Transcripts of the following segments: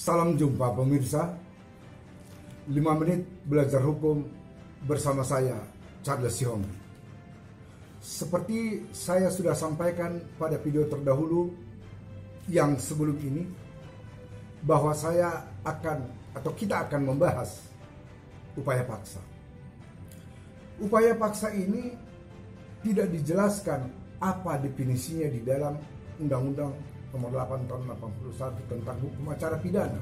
Salam jumpa pemirsa, 5 menit belajar hukum bersama saya, Charles Sihombing. Seperti saya sudah sampaikan pada video terdahulu yang sebelum ini, bahwa saya akan atau kita akan membahas upaya paksa. Upaya paksa ini tidak dijelaskan apa definisinya di dalam Undang-Undang Nomor 8 Tahun 81 tentang hukum acara pidana.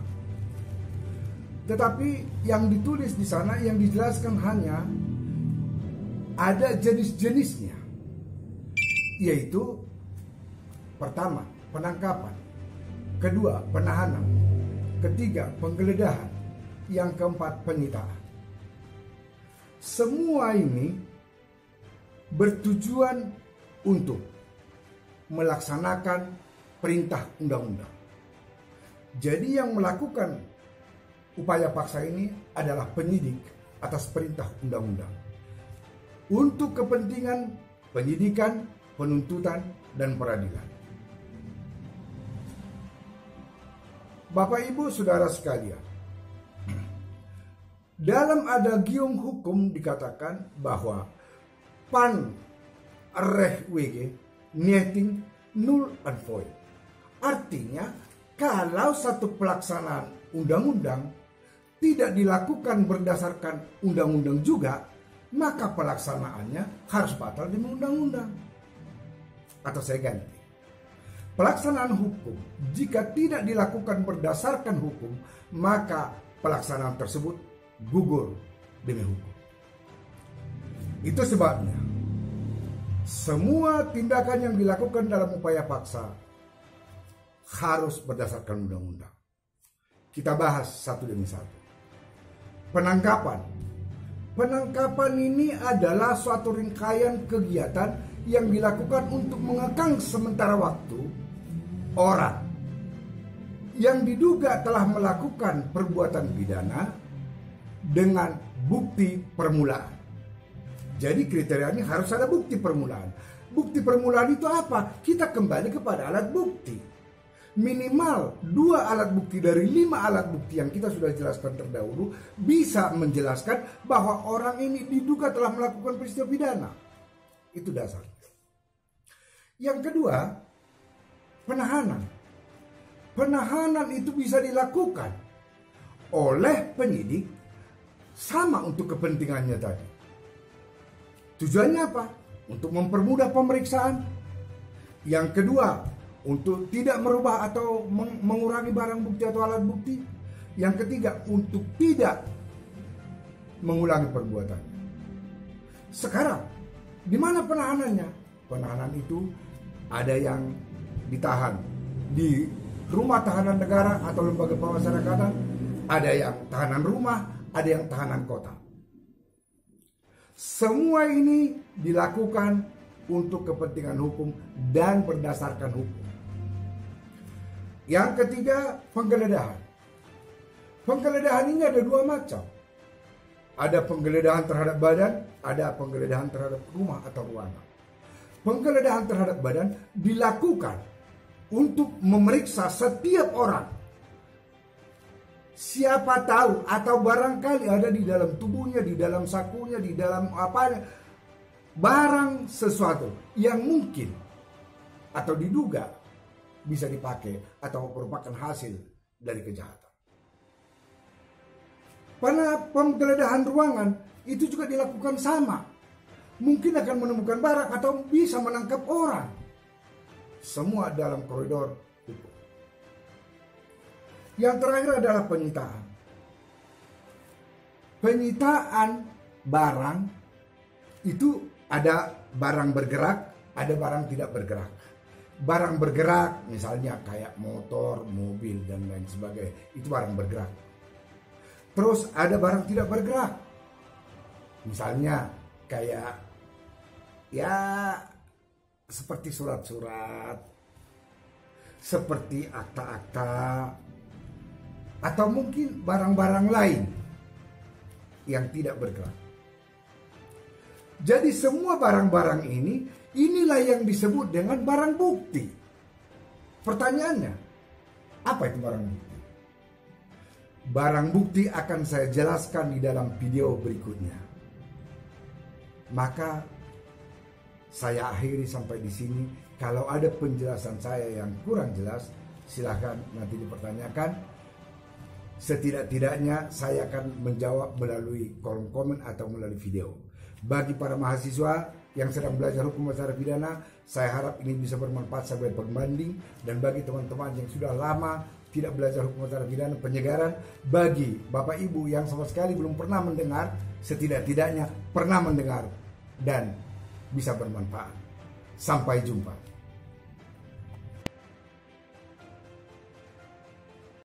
Tetapi yang ditulis di sana, yang dijelaskan hanya ada jenis-jenisnya, yaitu pertama, penangkapan, kedua, penahanan, ketiga, penggeledahan, yang keempat, penyitaan. Semua ini bertujuan untuk melaksanakan perintah undang-undang. Jadi yang melakukan upaya paksa ini adalah penyidik atas perintah undang-undang untuk kepentingan penyidikan, penuntutan, dan peradilan. Bapak Ibu Saudara sekalian, dalam adagium hukum dikatakan bahwa pan reh wg nieting null and void. Artinya, kalau satu pelaksanaan undang-undang tidak dilakukan berdasarkan undang-undang juga, maka pelaksanaannya harus batal demi undang-undang. Atau saya ganti, pelaksanaan hukum jika tidak dilakukan berdasarkan hukum, maka pelaksanaan tersebut gugur demi hukum. Itu sebabnya semua tindakan yang dilakukan dalam upaya paksa harus berdasarkan undang-undang. Kita bahas satu demi satu. Penangkapan. Penangkapan ini adalah suatu rangkaian kegiatan yang dilakukan untuk mengekang sementara waktu orang yang diduga telah melakukan perbuatan pidana dengan bukti permulaan. Jadi kriterianya harus ada bukti permulaan. Bukti permulaan itu apa? Kita kembali kepada alat bukti. Minimal 2 alat bukti dari 5 alat bukti yang kita sudah jelaskan terdahulu bisa menjelaskan bahwa orang ini diduga telah melakukan peristiwa pidana. Itu dasarnya. Yang kedua, penahanan. Penahanan itu bisa dilakukan oleh penyidik sama untuk kepentingannya tadi. Tujuannya apa? Untuk mempermudah pemeriksaan. Yang kedua, untuk tidak merubah atau mengurangi barang bukti atau alat bukti. Yang ketiga, untuk tidak mengulangi perbuatannya. Sekarang, di mana penahanannya? Penahanan itu ada yang ditahan di rumah tahanan negara atau lembaga pemasyarakatan, ada yang tahanan rumah, ada yang tahanan kota. Semua ini dilakukan untuk kepentingan hukum dan berdasarkan hukum. Yang ketiga, penggeledahan. Penggeledahan ini ada 2 macam. Ada penggeledahan terhadap badan, ada penggeledahan terhadap rumah atau ruangan. Penggeledahan terhadap badan dilakukan untuk memeriksa setiap orang. Siapa tahu atau barangkali ada di dalam tubuhnya, di dalam sakunya, di dalam apanya, barang sesuatu yang mungkin atau diduga bisa dipakai atau merupakan hasil dari kejahatan. Pada penggeledahan ruangan itu juga dilakukan sama. Mungkin akan menemukan barang atau bisa menangkap orang. Semua dalam koridor hukum. Yang terakhir adalah penyitaan. Penyitaan barang itu ada barang bergerak, ada barang tidak bergerak. Barang bergerak misalnya kayak motor, mobil, dan lain sebagainya. Itu barang bergerak. Terus ada barang tidak bergerak. Misalnya kayak ya seperti surat-surat, seperti akta-akta, atau mungkin barang-barang lain yang tidak bergerak. Jadi semua barang-barang ini, inilah yang disebut dengan barang bukti. Pertanyaannya, apa itu barang bukti? Barang bukti akan saya jelaskan di dalam video berikutnya. Maka saya akhiri sampai di sini. Kalau ada penjelasan saya yang kurang jelas, silahkan nanti dipertanyakan. Setidak-tidaknya saya akan menjawab melalui kolom komen atau melalui video. Bagi para mahasiswa yang sedang belajar hukum acara pidana, saya harap ini bisa bermanfaat sebagai pembanding. Dan bagi teman-teman yang sudah lama tidak belajar hukum acara pidana, penyegaran. Bagi Bapak Ibu yang sama sekali belum pernah mendengar, setidak-tidaknya pernah mendengar dan bisa bermanfaat. Sampai jumpa.